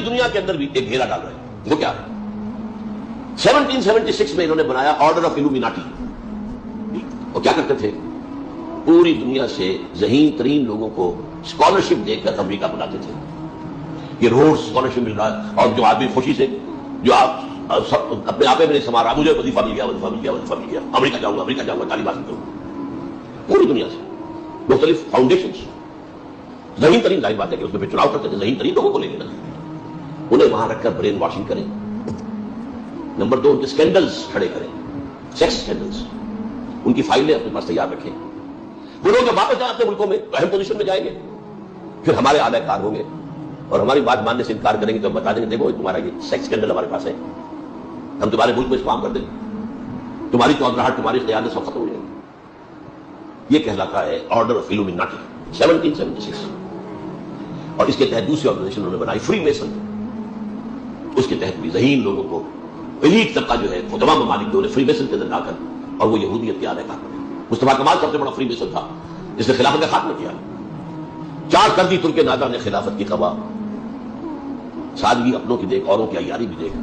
دنیا کے اندر بھی ایک گھیرا ڈال رہے ہیں. وہ کیا ہے؟ 1776 میں انہوں نے بنایا آرڈر آف الومیناٹی. وہ کیا کرتے تھے؟ پوری دنیا سے ذہین ترین لوگوں کو اسکالرشپ دے کر امریکہ بناتے تھے. یہ روڈ اسکالرشپ مل رہا ہے، اور جو آدمی خوشی سے جو آپ اپنے آپ میں سما رہا، مجھے وظیفہ مل گیا، وظیفہ مل گیا، وظیفہ مل گیا، امریکہ جاؤں گا، امریکہ جاؤں گا، تعلیم حاصل کروں گا. پوری دنیا سے مختلف فاؤنڈیشنز، ذہین ترین ظاہر بات ہے کہ اس میں پھر چناؤ کرتے تھے، ذہین ترین لوگوں کو لے لینا، انہیں وہاں رکھ کر برین واشنگ کریں. نمبر 2، ان کے اسکینڈلز کھڑے کریں، سیکس اسکینڈلز، ان کی فائلیں اپنے پاس تیار رکھیں. وہ لوگ جب واپس جائیں اپنے ملکوں میں اہم پوزیشن میں جائیں گے، پھر ہمارے اعلی کار ہوں گے اور ہماری بات ماننے سے انکار کریں گے تو ہم بتا دیں گے دیکھو تمہارا یہ سیکس اسکینڈل ہمارے پاس ہے، ہم تمہارے ملک میں کام کر دیں گے، تمہاری چودراہٹ، تمہاری قیادت سب ختم ہو جائے گی. یہ کہلاتا ہے آرڈر آف الومیناٹی 1776. اور اس کے تحت دوسری آرگنائزیشن انہوں نے بنائی، فری میسن. اس کے تحت بھی ذہین لوگوں کو، ایلیٹ طبقہ جو ہے وہ تمام ممالک جو فری میسن کے اندر لا کر، اور وہ یہودیت کے اعلی کار بنے. مصطفیٰ کمال سب سے بڑا فری میسن تھا جس نے خلافت کا خاتمہ کیا. 4 کردی ترک نادر نے خلافت کی قبا، سادگی اپنوں کی دیکھ، اوروں کی عیاری بھی دیکھ.